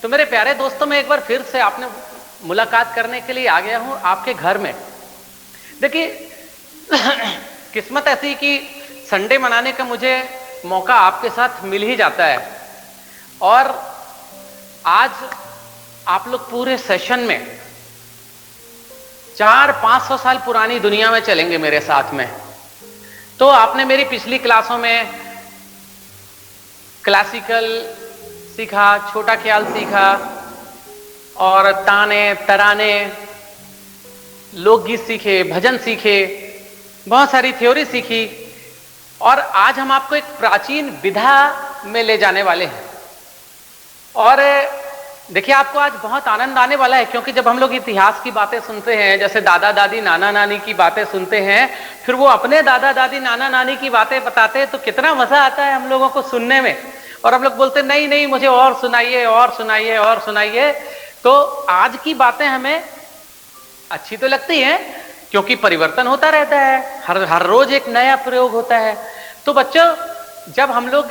तो मेरे प्यारे दोस्तों, मैं एक बार फिर से आपने मुलाकात करने के लिए आ गया हूं आपके घर में। देखिए किस्मत ऐसी कि संडे मनाने का मुझे मौका आपके साथ मिल ही जाता है। और आज आप लोग पूरे सेशन में 400-500 साल पुरानी दुनिया में चलेंगे मेरे साथ में। तो आपने मेरी पिछली क्लासों में क्लासिकल सीखा, छोटा ख्याल सीखा और ताने तराने, लोकगीत सीखे, भजन सीखे, बहुत सारी थ्योरी सीखी। और आज हम आपको एक प्राचीन विधा में ले जाने वाले हैं। और देखिए, आपको आज बहुत आनंद आने वाला है, क्योंकि जब हम लोग इतिहास की बातें सुनते हैं, जैसे दादा दादी नाना नानी की बातें सुनते हैं, फिर वो अपने दादा दादी नाना नानी की बातें बताते हैं, तो कितना मजा आता है हम लोगों को सुनने में। और हम लोग बोलते नहीं नहीं, मुझे और सुनाइए और सुनाइए और सुनाइए। तो आज की बातें हमें अच्छी तो लगती हैं, क्योंकि परिवर्तन होता रहता है, हर रोज एक नया प्रयोग होता है। तो बच्चों, जब हम लोग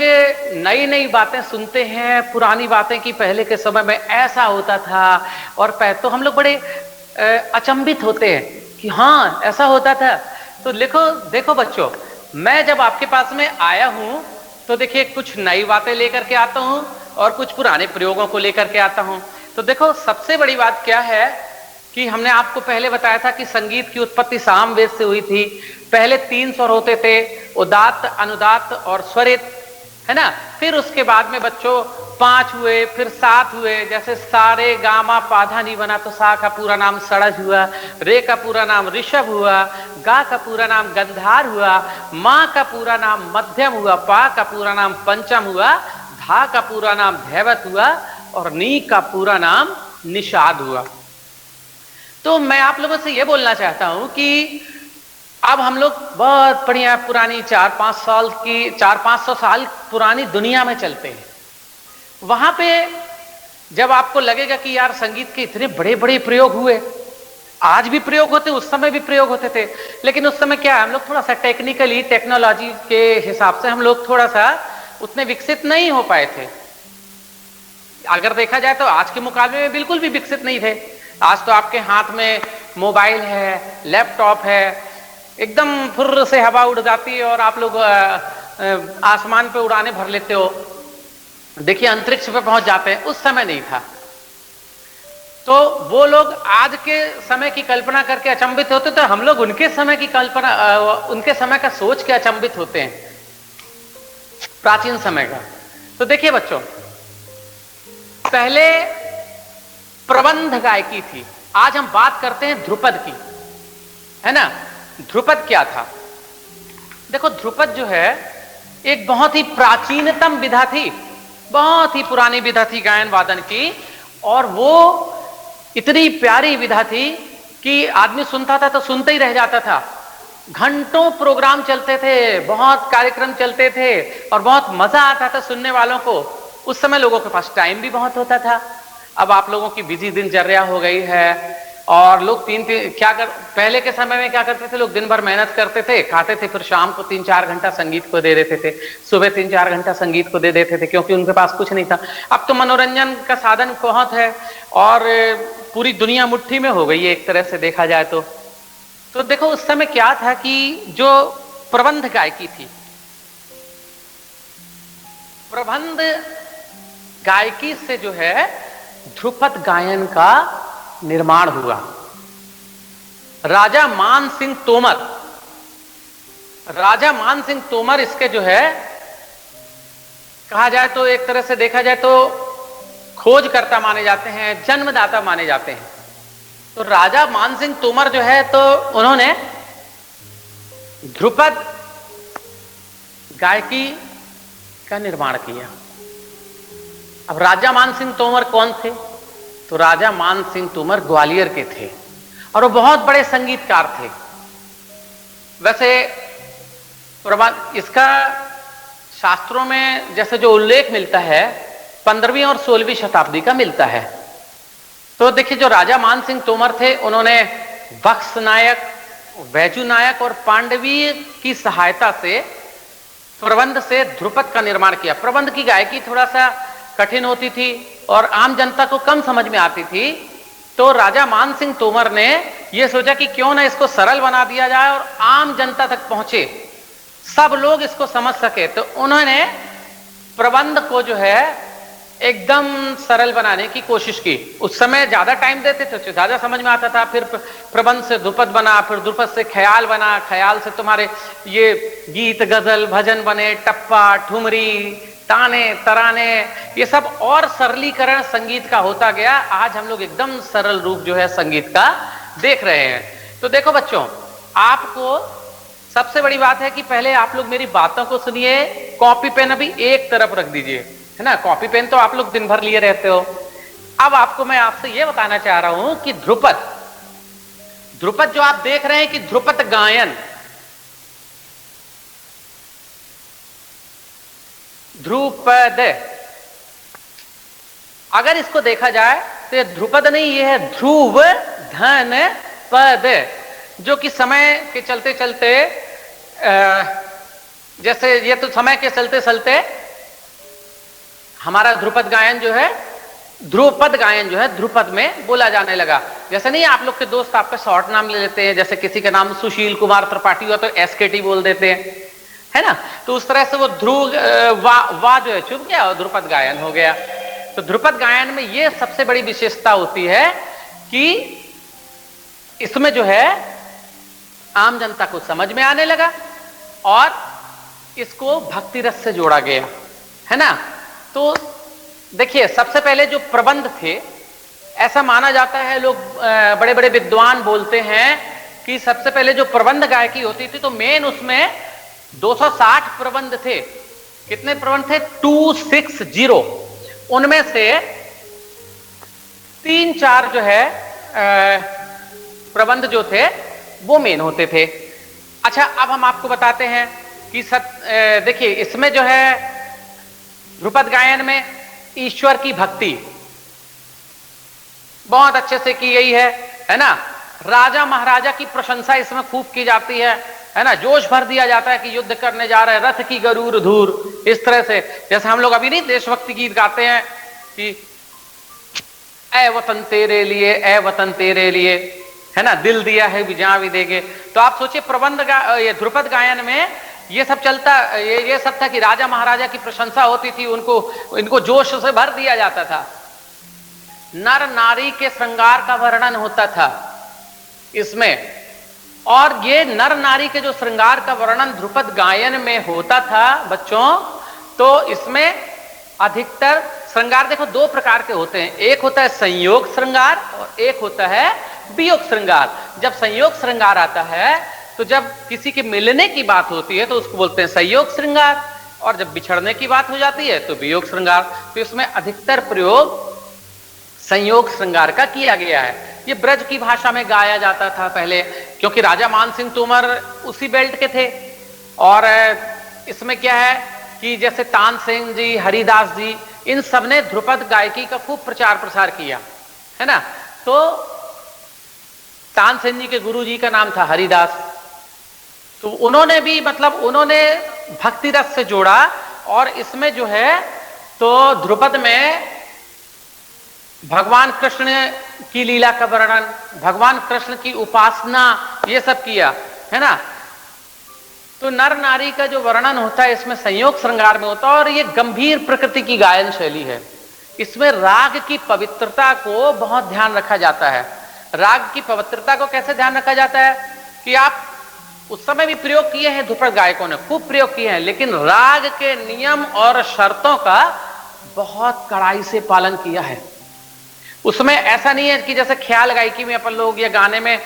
नई नई बातें सुनते हैं, पुरानी बातें कि पहले के समय में ऐसा होता था, और तो हम लोग बड़े अचंभित होते हैं कि हाँ ऐसा होता था। तो देखो बच्चों, मैं जब आपके पास में आया हूं तो देखिए, कुछ नई बातें लेकर के आता हूं और कुछ पुराने प्रयोगों को लेकर के आता हूं। तो देखो, सबसे बड़ी बात क्या है कि हमने आपको पहले बताया था कि संगीत की उत्पत्ति सामवेद से हुई थी। पहले 3 स्वर होते थे, उदात्त, अनुदात्त और स्वरित, है ना। फिर उसके बाद में बच्चों 5 हुए, फिर 7 हुए। जैसे सारे गामा पाधा नहीं बना तो सा का पूरा नाम सड़ज हुआ, रे का पूरा नाम ऋषभ हुआ, गा का पूरा नाम गंधार हुआ, माँ का पूरा नाम मध्यम हुआ, पा का पूरा नाम पंचम हुआ, धा का पूरा नाम धैवत हुआ और नी का पूरा नाम निषाद हुआ। तो मैं आप लोगों से यह बोलना चाहता हूं कि अब हम लोग बहुत बढ़िया पुरानी 400-500 साल पुरानी दुनिया में चलते हैं। वहां पे जब आपको लगेगा कि यार संगीत के इतने बड़े बड़े प्रयोग हुए, आज भी प्रयोग होते, उस समय भी प्रयोग होते थे, लेकिन उस समय क्या है, हम लोग थोड़ा सा टेक्निकली, टेक्नोलॉजी के हिसाब से हम लोग थोड़ा सा उतने विकसित नहीं हो पाए थे। अगर देखा जाए तो आज के मुकाबले में बिल्कुल भी विकसित नहीं थे। आज तो आपके हाथ में मोबाइल है, लैपटॉप है, एकदम फुर्र से हवा उड़ जाती है और आप लोग आसमान पे उड़ाने भर लेते हो। देखिए, अंतरिक्ष पे पहुंच जाते हैं। उस समय नहीं था। तो वो लोग आज के समय की कल्पना करके अचंभित होते, तो हम लोग उनके समय की कल्पना, उनके समय का सोच के अचंभित होते हैं, प्राचीन समय का। तो देखिए बच्चों, पहले प्रबंध गायकी थी। आज हम बात करते हैं ध्रुपद की, है ना। ध्रुपद क्या था? देखो, ध्रुपद जो है एक बहुत ही प्राचीनतम विधा थी, बहुत ही पुरानी विधा थी गायन वादन की। और वो इतनी प्यारी विधा थी कि आदमी सुनता था तो सुनते ही रह जाता था। घंटों प्रोग्राम चलते थे, बहुत कार्यक्रम चलते थे और बहुत मजा आता था सुनने वालों को। उस समय लोगों के पास टाइम भी बहुत होता था। अब आप लोगों की बिजी दिनचर्या हो गई है और लोग पहले के समय में क्या करते थे, लोग दिन भर मेहनत करते थे, खाते थे, फिर शाम को 3-4 घंटा संगीत को दे देते थे, सुबह 3-4 घंटा संगीत को दे देते थे, क्योंकि उनके पास कुछ नहीं था। अब तो मनोरंजन का साधन बहुत है और पूरी दुनिया मुट्ठी में हो गई है एक तरह से देखा जाए तो। तो देखो, उस समय क्या था कि जो प्रबंध गायकी थी, प्रबंध गायकी से जो है ध्रुपद गायन का निर्माण हुआ। राजा मान सिंह तोमर इसके जो है, कहा जाए तो एक तरह से देखा जाए तो खोजकर्ता माने जाते हैं, जन्मदाता माने जाते हैं। तो राजा मान सिंह तोमर जो है, तो उन्होंने ध्रुपद गायकी का निर्माण किया। अब राजा मान सिंह तोमर कौन थे? तो राजा मान सिंह तोमर ग्वालियर के थे और वो बहुत बड़े संगीतकार थे। वैसे इसका शास्त्रों में जैसे जो उल्लेख मिलता है 15वीं और 16वीं शताब्दी का मिलता है। तो देखिए, जो राजा मान सिंह तोमर थे, उन्होंने बख्श नायक, बैजू नायक और पांडवी की सहायता से प्रबंध से ध्रुपद का निर्माण किया। प्रबंध की गायकी थोड़ा सा कठिन होती थी और आम जनता को कम समझ में आती थी, तो राजा मान सिंह तोमर ने यह सोचा कि क्यों ना इसको सरल बना दिया जाए और आम जनता तक पहुंचे, सब लोग इसको समझ सके। तो उन्होंने प्रबंध को जो है एकदम सरल बनाने की कोशिश की। उस समय ज्यादा टाइम देते थे तो ज्यादा समझ में आता था। फिर प्रबंध से ध्रुपद बना, फिर ध्रुपद से ख्याल बना, ख्याल से तुम्हारे ये गीत गजल भजन बने, टप्पा ठुमरी ताने तराने, ये सब और सरलीकरण संगीत का होता गया। आज हम लोग एकदम सरल रूप जो है संगीत का देख रहे हैं। तो देखो बच्चों, आपको सबसे बड़ी बात है कि पहले आप लोग मेरी बातों को सुनिए, कॉपी पेन अभी एक तरफ रख दीजिए, है ना। कॉपी पेन तो आप लोग दिन भर लिए रहते हो। अब आपको मैं आपसे यह बताना चाह रहा हूं कि ध्रुपद, ध्रुपद जो आप देख रहे हैं कि ध्रुपद गायन, ध्रुपद, अगर इसको देखा जाए तो ये ध्रुपद नहीं, ये है ध्रुव धन पद, जो कि समय के चलते चलते जैसे ये तो समय के चलते चलते हमारा ध्रुपद गायन जो है, ध्रुपद गायन जो है ध्रुपद में बोला जाने लगा। जैसे नहीं आप लोग के दोस्त आपका शॉर्ट नाम ले लेते हैं, जैसे किसी का नाम सुशील कुमार त्रिपाठी हुआ तो एसकेटी बोल देते हैं, है ना। तो उस तरह से वो ध्रुव वा जो है चुप गया और ध्रुपद गायन हो गया। तो ध्रुपद गायन में ये सबसे बड़ी विशेषता होती है कि इसमें जो है आम जनता को समझ में आने लगा और इसको भक्ति रस से जोड़ा गया, है ना। तो देखिए, सबसे पहले जो प्रबंध थे, ऐसा माना जाता है, लोग बड़े बड़े विद्वान बोलते हैं कि सबसे पहले जो प्रबंध गायकी होती थी तो मेन उसमें 260 प्रबंध थे। कितने प्रबंध थे? 260। उनमें से 3-4 जो है प्रबंध जो थे वो मेन होते थे। अच्छा, अब हम आपको बताते हैं कि देखिए इसमें जो है ध्रुपद गायन में ईश्वर की भक्ति बहुत अच्छे से की गई है ना। राजा महाराजा की प्रशंसा इसमें खूब की जाती है ना। जोश भर दिया जाता है कि युद्ध करने जा रहे हैं, रथ की गरूर धूर, इस तरह से। जैसे हम लोग अभी नहीं देशभक्ति गीत गाते हैं कि ए वतन तेरे लिए, ए वतन तेरे लिए, है ना, दिल दिया है भी जहां भी देंगे। तो आप सोचिए प्रबंध ये ध्रुपद गायन में ये सब चलता, ये सब था कि राजा महाराजा की प्रशंसा होती थी, इनको जोश से भर दिया जाता था। नर नारी के श्रृंगार का वर्णन होता था इसमें, और ये नर नारी के जो श्रृंगार का वर्णन ध्रुपद गायन में होता था बच्चों, तो इसमें अधिकतर श्रृंगार देखो 2 प्रकार के होते हैं। एक होता है संयोग श्रृंगार और एक होता है वियोग श्रृंगार। जब संयोग श्रृंगार आता है तो जब किसी के मिलने की बात होती है तो उसको बोलते हैं संयोग श्रृंगार, और जब बिछड़ने की बात हो जाती है तो वियोग श्रृंगार। तो इसमें अधिकतर प्रयोग संयोग श्रृंगार का किया गया है। ये ब्रज की भाषा में गाया जाता था पहले, क्योंकि राजा मान सिंह तोमर उसी बेल्ट के थे। और इसमें क्या है कि जैसे तानसेन जी, हरिदास जी, इन सब ने ध्रुपद गायकी का खूब प्रचार प्रसार किया, है ना। तो तानसेन जी के गुरु जी का नाम था हरिदास, तो उन्होंने भी मतलब उन्होंने भक्ति रस से जोड़ा। और इसमें जो है तो ध्रुपद में भगवान कृष्ण की लीला का वर्णन, भगवान कृष्ण की उपासना, ये सब किया, है ना। तो नर नारी का जो वर्णन होता है इसमें संयोग श्रृंगार में होता है, और ये गंभीर प्रकृति की गायन शैली है। इसमें राग की पवित्रता को बहुत ध्यान रखा जाता है। राग की पवित्रता को कैसे ध्यान रखा जाता है कि आप उस समय भी प्रयोग किए हैं, ध्रुपद गायकों ने खूब प्रयोग किए हैं, लेकिन राग के नियम और शर्तों का बहुत कड़ाई से पालन किया है। उसमें ऐसा नहीं है कि जैसे ख्याल गायकी में अपन लोग या गाने में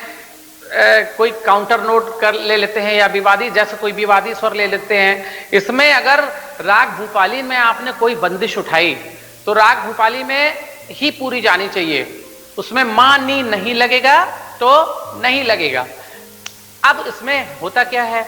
कोई काउंटर नोट कर ले लेते हैं या विवादी, जैसे कोई विवादी स्वर ले लेते हैं। इसमें अगर राग भूपाली में आपने कोई बंदिश उठाई तो राग भूपाली में ही पूरी जानी चाहिए, उसमें मां नी नहीं लगेगा तो नहीं लगेगा। अब इसमें होता क्या है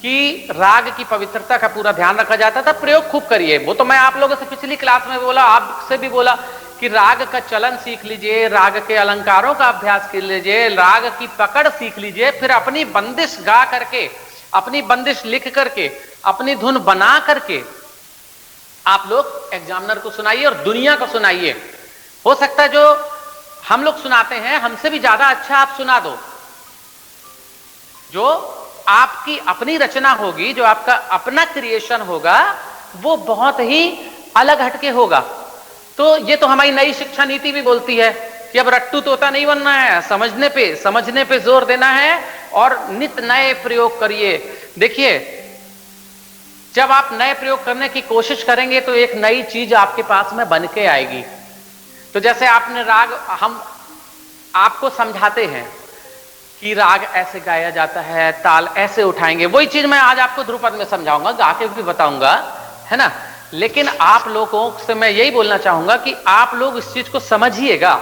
कि राग की पवित्रता का पूरा ध्यान रखा जाता था। प्रयोग खूब करिए, वो तो मैं आप लोगों से पिछली क्लास में बोला, आपसे भी बोला कि राग का चलन सीख लीजिए, राग के अलंकारों का अभ्यास कर लीजिए, राग की पकड़ सीख लीजिए, फिर अपनी बंदिश गा करके, अपनी बंदिश लिख करके, अपनी धुन बना करके आप लोग एग्जामिनर को सुनाइए और दुनिया को सुनाइए। हो सकता है जो हम लोग सुनाते हैं हमसे भी ज्यादा अच्छा आप सुना दो। जो आपकी अपनी रचना होगी, जो आपका अपना क्रिएशन होगा, वो बहुत ही अलग हटके होगा। तो ये तो हमारी नई शिक्षा नीति भी बोलती है कि अब रट्टू तोता नहीं बनना है, समझने पे जोर देना है और नित नए प्रयोग करिए। देखिए, जब आप नए प्रयोग करने की कोशिश करेंगे तो एक नई चीज आपके पास में बन के आएगी। तो जैसे आपने राग, हम आपको समझाते हैं कि राग ऐसे गाया जाता है, ताल ऐसे उठाएंगे, वही चीज मैं आज आपको ध्रुपद में समझाऊंगा, गा के भी बताऊंगा, है ना। लेकिन आप लोगों से मैं यही बोलना चाहूंगा कि आप लोग इस चीज को समझिएगा।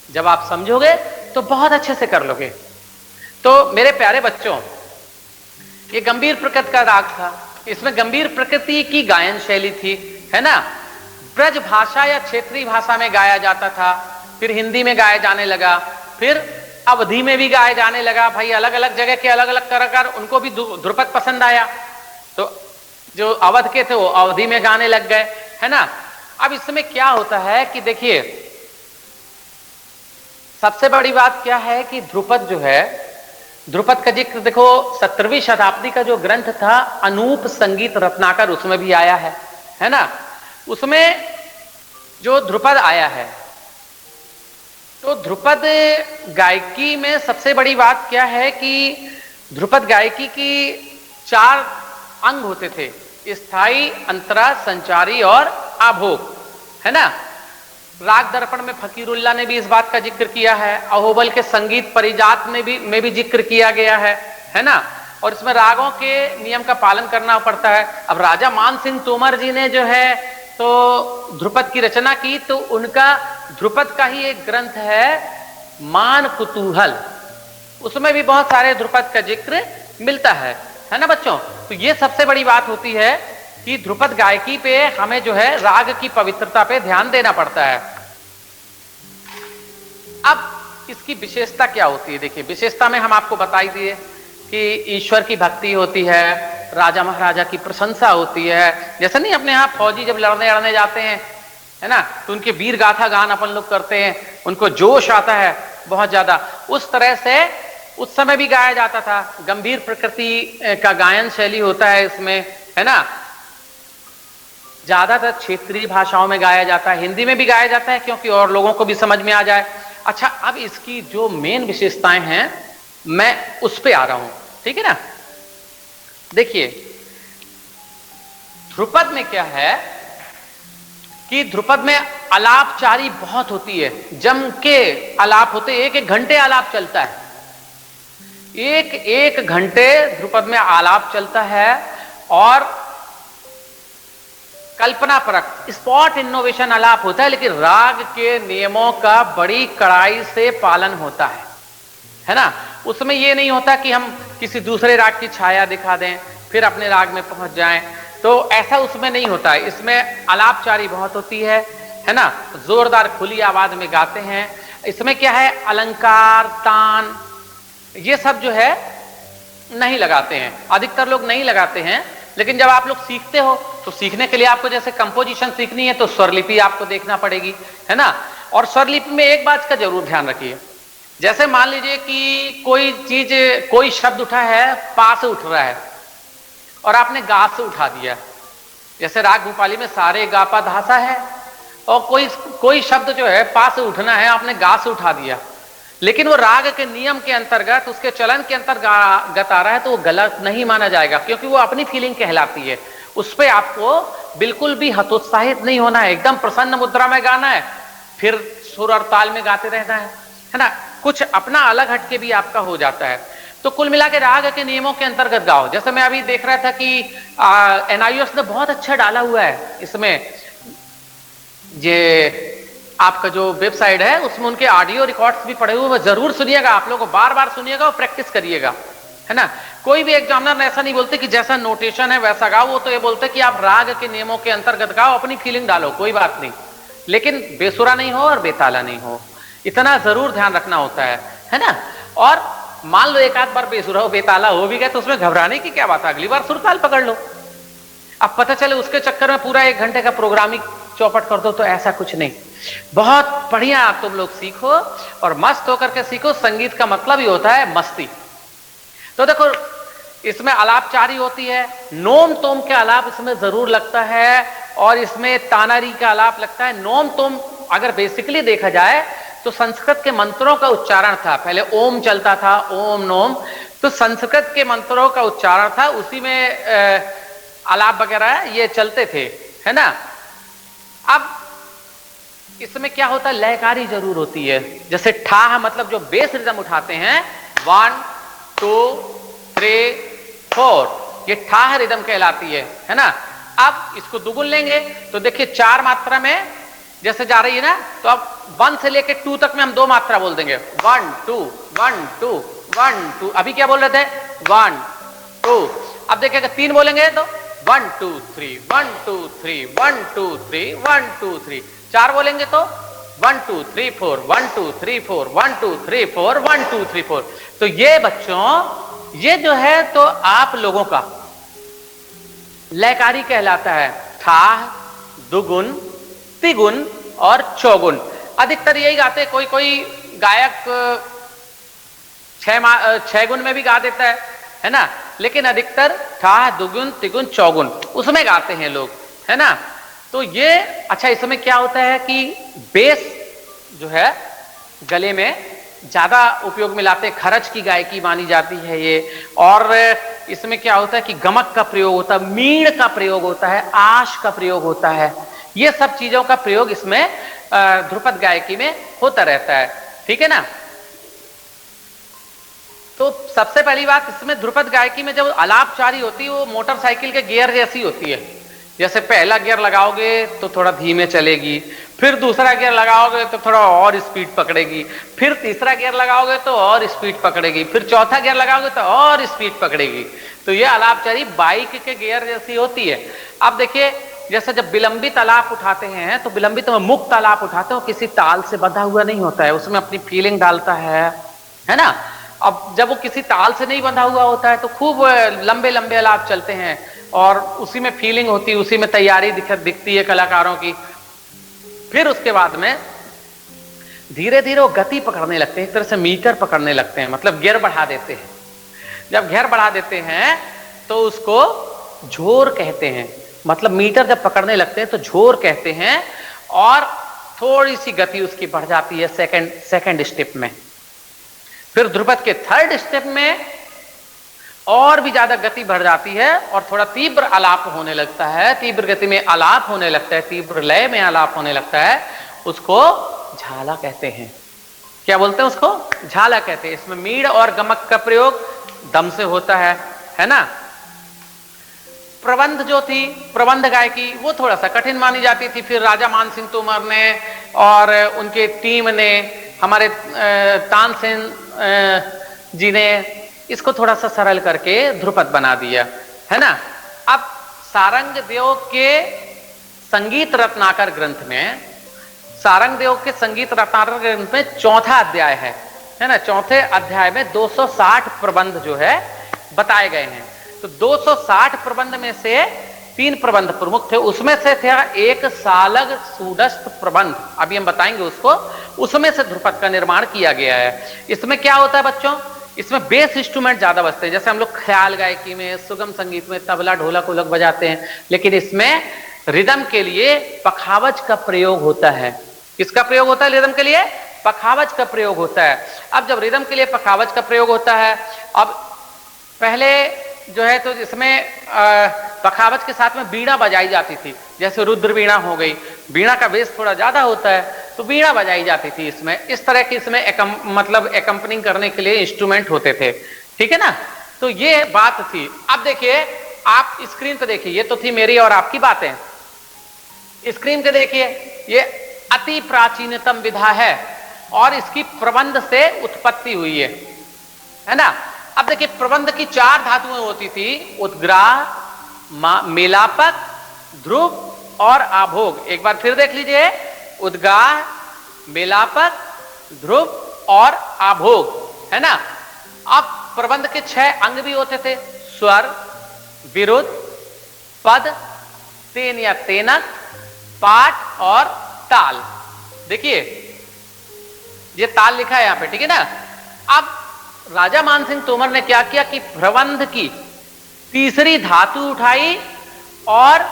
जब आप समझोगे तो बहुत अच्छे से कर लोगे। तो मेरे प्यारे बच्चों, ये गंभीर प्रकृति का राग था। इसमें गंभीर प्रकृति की गायन शैली थी, है ना। ब्रज भाषा या क्षेत्रीय भाषा में गाया जाता था, फिर हिंदी में गाया जाने लगा, फिर अवधी में भी गाया जाने लगा। भाई अलग अलग जगह के अलग अलग कलाकार, उनको भी ध्रुपद पसंद आया, तो जो अवध के थे वो अवधी में गाने लग गए, है ना। अब इसमें क्या होता है कि देखिए, सबसे बड़ी बात क्या है कि ध्रुपद जो है, ध्रुपद का जिक्र देखो 17वीं शताब्दी का जो ग्रंथ था अनूप संगीत रत्नाकर, उसमें भी आया है ना। उसमें जो ध्रुपद आया है, तो ध्रुपद गायकी में सबसे बड़ी बात क्या है कि ध्रुपद गायकी की 4 अंग होते थे, स्थायी, अंतरा, संचारी और आभोग, है ना। राग दर्पण में फकीरुल्लाह ने भी इस बात का जिक्र किया है, अहोबल के संगीत परिजात में भी जिक्र किया गया है ना। और इसमें रागों के नियम का पालन करना पड़ता है। अब राजा मान सिंह तोमर जी ने जो है तो ध्रुपद की रचना की, तो उनका ध्रुपद का ही एक ग्रंथ है मान कुतूहल, उसमें भी बहुत सारे ध्रुपद का जिक्र मिलता है ना बच्चों। तो ये सबसे बड़ी बात होती है कि ध्रुपद गायकी पे हमें जो है राग की पवित्रता पे ध्यान देना पड़ता है। अब इसकी विशेषता क्या होती है? देखिए, विशेषता में हम आपको बताई दिए कि ईश्वर की भक्ति होती है, राजा महाराजा की प्रशंसा होती है। जैसे नहीं अपने यहाँ फौजी जब लड़ने जाते हैं, है ना, तो उनके वीर गाथा गान अपन लोग करते हैं, उनको जोश आता है बहुत ज्यादा। उस तरह से उस समय भी गाया जाता था। गंभीर प्रकृति का गायन शैली होता है इसमें, है ना। ज्यादातर क्षेत्रीय भाषाओं में गाया जाता है, हिंदी में भी गाया जाता है क्योंकि और लोगों को भी समझ में आ जाए। अच्छा, अब इसकी जो मेन विशेषताएं हैं मैं उस पे आ रहा हूं, ठीक है ना। देखिए, ध्रुपद में क्या है कि ध्रुपद में आलापचारी बहुत होती है, जम के आलाप होते, 1-1 घंटे आलाप चलता है, 1-1 घंटे ध्रुपद में आलाप चलता है। और कल्पना परक स्पॉट इनोवेशन आलाप होता है, लेकिन राग के नियमों का बड़ी कड़ाई से पालन होता है ना। उसमें यह नहीं होता कि हम किसी दूसरे राग की छाया दिखा दें फिर अपने राग में पहुंच जाएं, तो ऐसा उसमें नहीं होता है। इसमें आलापचारी बहुत होती है ना, जोरदार खुली आवाज में गाते हैं। इसमें क्या है, अलंकार, तान, ये सब जो है नहीं लगाते हैं, अधिकतर लोग नहीं लगाते हैं। लेकिन जब आप लोग सीखते हो तो सीखने के लिए आपको जैसे कंपोजिशन सीखनी है तो स्वरलिपि आपको देखना पड़ेगी, है ना। और स्वरलिपि में एक बात का जरूर ध्यान रखिए, जैसे मान लीजिए कि कोई चीज, कोई शब्द उठा है, पा से उठ रहा है और आपने गा से उठा दिया, जैसे राग भूपाली में सारे गा पा धासा है, और कोई शब्द जो है पा से उठना है, आपने गा से उठा दिया, लेकिन वो राग के नियम के अंतर्गत, उसके चलन के अंतर्गत आ रहा है, तो वो गलत नहीं माना जाएगा, क्योंकि वो अपनी फीलिंग कहलाती है। उस पर आपको बिल्कुल भी हतोत्साहित नहीं होना है, एकदम प्रसन्न मुद्रा में गाना है, फिर सुर और ताल में गाते रहना है ना। कुछ अपना अलग हटके भी आपका हो जाता है। तो कुल मिला के राग के नियमों के अंतर्गत गाओ। जैसे मैं अभी देख रहा था कि NIOS ने बहुत अच्छा डाला हुआ है इसमें, ये आपका जो वेबसाइट है उसमें उनके ऑडियो रिकॉर्ड्स भी पड़े हुए, जरूर सुनिएगा, आप लोगों को बार-बार सुनिएगा और प्रैक्टिस करिएगा, है ना। कोई भी एग्जामिनर ऐसा नहीं बोलते कि जैसा नोटेशन है वैसा गाओ, वो तो ये बोलते कि आप राग के नियमों के अंतर्गत गाओ, अपनी फीलिंग डालो, कोई बात नहीं, लेकिन बेसुरा नहीं हो और बेताला नहीं हो, इतना जरूर ध्यान रखना होता है ना। और मान लो एक आध बार बेसुरा हो, बेताला हो भी गए तो उसमें घबराने की क्या बात है, अगली बार सुरताल पकड़ लो। अब पता चले उसके चक्कर में पूरा 1 घंटे का प्रोग्रामिंग चौपट कर दो, तो ऐसा कुछ नहीं। बहुत बढ़िया तुम लोग सीखो और मस्त होकर के सीखो। संगीत का मतलब ही होता है मस्ती। तो देखो इसमें आलापचारी होती है, नोम तोम के आलाप इसमें जरूर लगता है, और इसमें तानारी का आलाप लगता है। नोम तोम अगर बेसिकली देखा जाए तो संस्कृत के मंत्रों का उच्चारण था, पहले ओम चलता था, ओम नोम, तो संस्कृत के मंत्रों का उच्चारण था, उसी में आलाप वगैरह ये चलते थे, है ना। अब इसमें क्या होता है, लयकारी जरूर होती है। जैसे ठाह मतलब जो बेस रिदम उठाते हैं, 1 2 3 4, ये ठाह रिदम कहलाती है ना। अब इसको दुगुन लेंगे तो देखिए 4 मात्रा में जैसे जा रही है ना, तो अब 1 से लेके 2 तक में हम 2 मात्रा बोल देंगे, 1 2 1 2 1 2। अभी क्या बोल रहे थे, 1 2। अब देखिएगा 3 बोलेंगे तो 1 2 3 1 2 3 1 2 3 1 2 3। 4 बोलेंगे तो 1 2 3 4 1 2 3 4 1 2 3 4 1 2 3 4। तो ये बच्चों, ये जो है तो आप लोगों का लयकारी कहलाता है। ठाह, दुगुन, तिगुन और चौगुन। अधिकतर यही गाते, कोई कोई गायक 6 गुण में भी गा देता है ना, लेकिन अधिकतर ठाह, दुगुन, तिगुन, चौगुन उसमें गाते हैं लोग, है ना। तो ये अच्छा, इसमें क्या होता है कि बेस जो है गले में ज्यादा उपयोग में लाते, खरच की गायकी मानी जाती है ये। और इसमें क्या होता है कि गमक का प्रयोग होता है, मीण का प्रयोग होता है, आश का प्रयोग होता है, ये सब चीजों का प्रयोग इसमें ध्रुपद गायकी में होता रहता है, ठीक है ना। तो सबसे पहली बात, इसमें ध्रुपद गायकी में जब आलापचारी होती है वो मोटरसाइकिल के गियर जैसी होती है। जैसे पहला गियर लगाओगे तो थोड़ा धीमे चलेगी, फिर दूसरा गियर लगाओगे तो थोड़ा और स्पीड पकड़ेगी, फिर तीसरा गियर लगाओगे तो और स्पीड पकड़ेगी, फिर चौथा गियर लगाओगे तो और स्पीड पकड़ेगी। तो ये आलापचारी बाइक के गियर जैसी होती है। अब देखिए, जैसे जब विलंबित आलाप उठाते हैं तो विलंबित में मुक्त आलाप उठाते हो, किसी ताल से बंधा हुआ नहीं होता है, उसमें अपनी फीलिंग डालता है ना। अब जब वो किसी ताल से नहीं बंधा हुआ होता है तो खूब लंबे लंबे आलाप चलते हैं और उसी में फीलिंग होती है, उसी में तैयारी दिखती है कलाकारों की। फिर उसके बाद में धीरे धीरे वो गति पकड़ने लगते हैं, एक तरह से मीटर पकड़ने लगते हैं, मतलब गियर बढ़ा देते हैं। जब गियर बढ़ा देते हैं तो उसको झोर कहते हैं, मतलब मीटर जब पकड़ने लगते हैं तो झोर कहते हैं। और थोड़ी सी गति उसकी बढ़ जाती है सेकंड स्टेप में। फिर ध्रुपद के 3rd स्टेप में और भी ज्यादा गति बढ़ जाती है और थोड़ा तीव्र आलाप होने लगता है, तीव्र गति में आलाप होने लगता है, तीव्र लय में आलाप होने लगता है। उसको झाला कहते हैं। क्या बोलते हैं उसको? झाला कहते हैं। इसमें मीड़ और गमक का प्रयोग दम से होता है ना। प्रबंध जो थी, प्रबंध गायकी, वो थोड़ा सा कठिन मानी जाती थी। फिर राजा मानसिंह तोमर ने और उनके टीम ने, हमारे तानसेन जी ने इसको थोड़ा सा सरल करके ध्रुपद बना दिया, है ना। अब सारंग देव के संगीत रत्नाकर ग्रंथ में, सारंग देव के संगीत रत्नाकर ग्रंथ में 4था अध्याय है ना। 4थे अध्याय में 260 प्रबंध जो है बताए गए हैं। तो 260 प्रबंध में से 3 प्रबंध प्रमुख थे, उसमें से था एक सालग सूदस्थ प्रबंध, अभी हम बताएंगे उसको। उसमें से ध्रुपद का निर्माण किया गया है। इसमें क्या होता है बच्चों, इसमें बेस इंस्ट्रूमेंट ज्यादा बजते हैं। जैसे हम लोग ख्याल गायकी में, सुगम संगीत में तबला ढोलक लोग बजाते हैं, लेकिन इसमें रिदम के लिए पखावज का प्रयोग होता है। किसका प्रयोग होता है रिदम के लिए? पखावज का प्रयोग होता है। अब जब रिदम के लिए पखावज का प्रयोग होता है, अब पहले जो है तो इसमें पखावज के साथ में बीड़ा बजाई जाती थी। जैसे रुद्र बीड़ा हो गई, बीड़ा का बेस थोड़ा ज्यादा होता है तो बीड़ा बजाई जाती थी इसमें। इस तरह की इसमें मतलब एकम्पनिंग करने के लिए इंस्ट्रूमेंट होते थे, ठीक है ना। तो ये बात थी। अब देखिए, आप स्क्रीन पे देखिए, ये तो थी मेरी और आपकी बातें। स्क्रीन पे देखिए, ये अति प्राचीनतम विधा है और इसकी प्रबंध से उत्पत्ति हुई है ना। अब देखिए, प्रबंध की 4 धातुएं होती थी, उद्ग्राह, मेलापक, ध्रुव और आभोग। एक बार फिर देख लीजिए, उद्गाह, मेलापक, ध्रुव और आभोग, है ना। अब प्रबंध के 6 अंग भी होते थे, स्वर, विरुद्ध, पद तेन या तेनक, पाठ और ताल। देखिए ये ताल लिखा है यहां पे, ठीक है ना। अब राजा मानसिंह तोमर ने क्या किया कि प्रबंध की तीसरी धातु उठाई और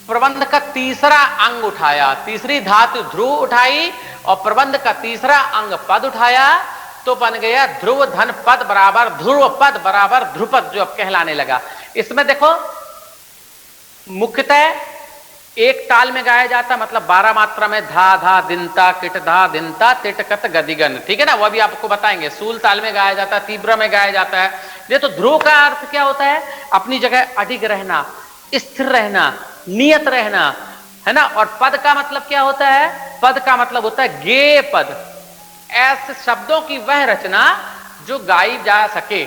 प्रबंध का तीसरा अंग उठाया। तीसरी धातु ध्रुव उठाई और प्रबंध का तीसरा अंग पद उठाया, तो बन गया ध्रुव धन पद बराबर ध्रुव पद बराबर ध्रुपद, जो अब कहलाने लगा। इसमें देखो मुख्यतः एक ताल में गाया जाता, मतलब 12 मात्रा में धा धा दिनता किट धा दिनता तिटकत गदिगन, ठीक है ना। वह भी आपको बताएंगे। सूल ताल में गाया जाता है, तीव्र में गाया जाता है। ये तो ध्रुव का अर्थ क्या होता है? अपनी जगह अडिग रहना, स्थिर रहना, नियत रहना, है ना। और पद का मतलब क्या होता है? पद का मतलब होता है गेय पद। ऐसे शब्दों की वह रचना जो गाई जा सके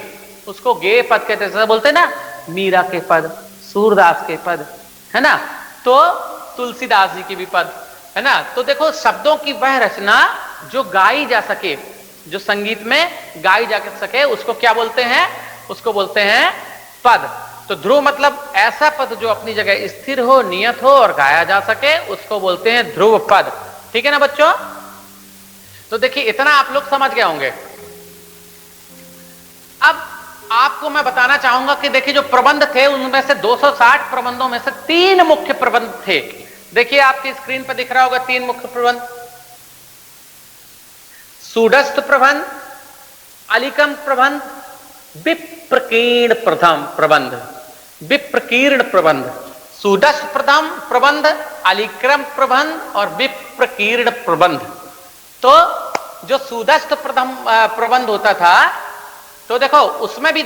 उसको गेय पद कहते हैं। बोलते ना मीरा के पद, सूरदास के पद, है ना, तो तुलसीदास जी की भी पद, है ना। तो देखो शब्दों की वह रचना जो गाई जा सके, जो संगीत में गाई जा सके, उसको क्या बोलते हैं? उसको बोलते हैं पद। तो ध्रुव मतलब ऐसा पद जो अपनी जगह स्थिर हो, नियत हो और गाया जा सके, उसको बोलते हैं ध्रुव पद, ठीक है ना बच्चों। तो देखिए इतना आप लोग समझ गए होंगे। अब आपको मैं बताना चाहूंगा कि देखिए जो प्रबंध थे उनमें से 260 प्रबंधों में से 3 मुख्य प्रबंध थे। देखिए आपकी स्क्रीन पर दिख रहा होगा 3 मुख्य प्रबंध। सूडस्थ प्रबंध, अलिकम प्रबंध, विप्रकीर्ण प्रथम प्रबंध। विप्रकीर्ण प्रबंध, सूडस्थ प्रथम प्रबंध, अलिक्रम प्रबंध और विप्रकीर्ण प्रबंध। तो जो सूडस्थ प्रथम प्रबंध होता था, तो देखो उसमें भी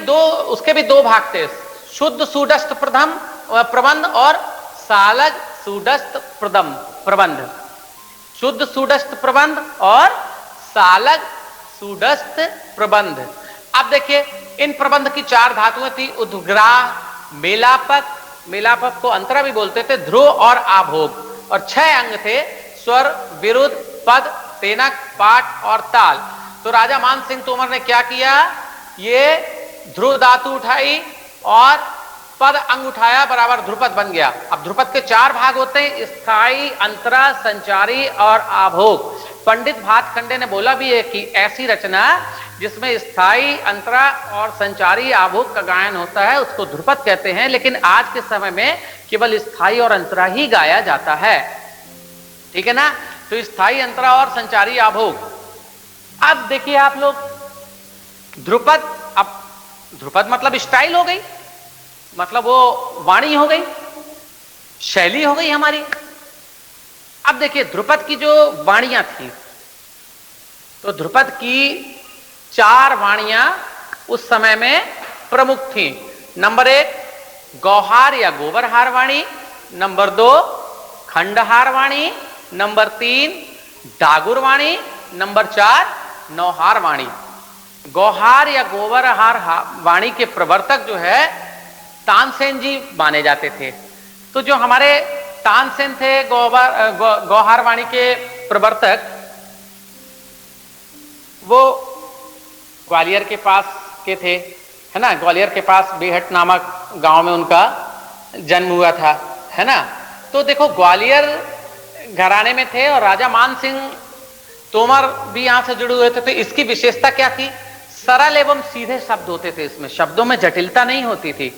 उसके भी 2 भाग थे, शुद्ध सूडस्थ प्रथम प्रबंध और सालग सूडस्थ प्रथम प्रबंध। शुद्ध सूडस्थ प्रबंध और सालग सूडस्थ प्रबंध। अब देखिए इन प्रबंध की 4 धातुएं थी, उद्ग्राह, मेलापक, मेलापक को अंतरा भी बोलते थे, ध्रुव और आभोग, और 6 अंग थे, स्वर, विरुद्ध, पद, तेनक, पाठ और ताल। तो राजा मानसिंह तोमर ने क्या किया? ये ध्रुव धातु उठाई और पद अंग उठाया, बराबर ध्रुपद बन गया। अब ध्रुपद के 4 भाग होते हैं, स्थायी, अंतरा, संचारी और आभोग। पंडित भातखंडे ने बोला भी है कि ऐसी रचना जिसमें स्थायी, अंतरा और संचारी आभोग का गायन होता है उसको ध्रुपद कहते हैं। लेकिन आज के समय में केवल स्थायी और अंतरा ही गाया जाता है, ठीक है ना। तो स्थायी, अंतरा और संचारी आभोग। अब देखिए आप लोग ध्रुपद, अब ध्रुपद मतलब स्टाइल हो गई, मतलब वो वाणी हो गई, शैली हो गई हमारी। अब देखिए ध्रुपद की जो वाणियां थी, तो ध्रुपद की 4 वाणियां उस समय में प्रमुख थी। नंबर 1 गौहार या गोबरहार वाणी, नंबर 2 खंडहार वाणी, नंबर 3 डागुर वाणी, नंबर 4 नौहार वाणी। गौहार या गोबरहार वाणी के प्रवर्तक जो है तानसेन जी माने जाते थे। तो जो हमारे तानसेन थे गौहार वाणी के प्रवर्तक, वो ग्वालियर के पास के थे, है ना। ग्वालियर के पास बेहट नामक गांव में उनका जन्म हुआ था, है ना। तो देखो ग्वालियर घराने में थे और राजा मानसिंह तोमर भी यहां से जुड़े हुए थे। तो इसकी विशेषता क्या थी? सरल एवं सीधे शब्द होते थे, इसमें शब्दों में जटिलता नहीं होती थी,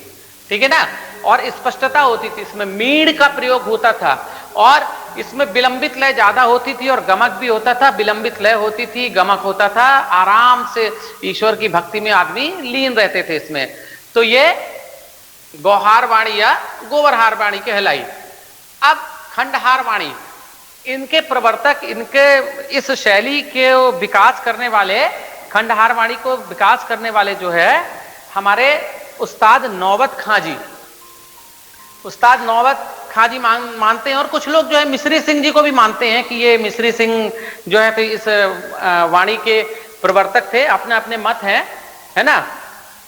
ठीक है ना, और स्पष्टता होती थी। इसमें मीड़ का प्रयोग होता था और इसमें विलंबित लय ज्यादा होती थी और गमक भी होता था। विलंबित लय होती थी, गमक होता था, आराम से ईश्वर की भक्ति में आदमी लीन रहते थे इसमें। तो ये गौहार वाणी या गोबरहार वाणी कहलाई। अब खंडहार वाणी, इनके प्रवर्तक, इनके इस शैली के विकास करने वाले, खंडहार वाणी को विकास करने वाले जो है हमारे उस्ताद नौबत खां जी। उस्ताद नौबत खां जी मानते हैं, और कुछ लोग जो है मिश्री सिंह जी को भी मानते हैं कि ये मिश्री सिंह जो है इस वाणी के प्रवर्तक थे। अपने अपने मत हैं, है ना।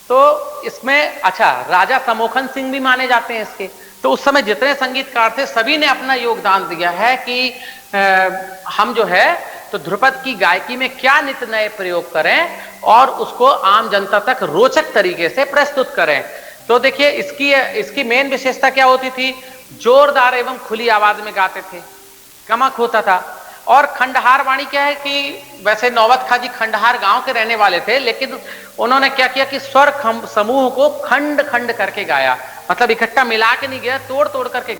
तो इसमें अच्छा राजा समोखन सिंह भी माने जाते हैं इसके। तो उस समय जितने संगीतकार थे सभी ने अपना योगदान दिया है कि हम जो है तो ध्रुपद की गायकी में क्या नित नए प्रयोग करें और उसको आम जनता तक रोचक तरीके से प्रस्तुत करें। तो देखिए इसकी मेन विशेषता क्या होती थी? जोरदार एवं खुली आवाज में गाते थे, कमक होता था। और खंडहार वाणी क्या है कि वैसे नौबत खां जी खंडहार गांव के रहने वाले थे, लेकिन उन्होंने क्या किया कि स्वर समूह को खंड खंड करके गाया, मतलब इकट्ठा मिला के नहीं गया, तोड़ तोड़ करके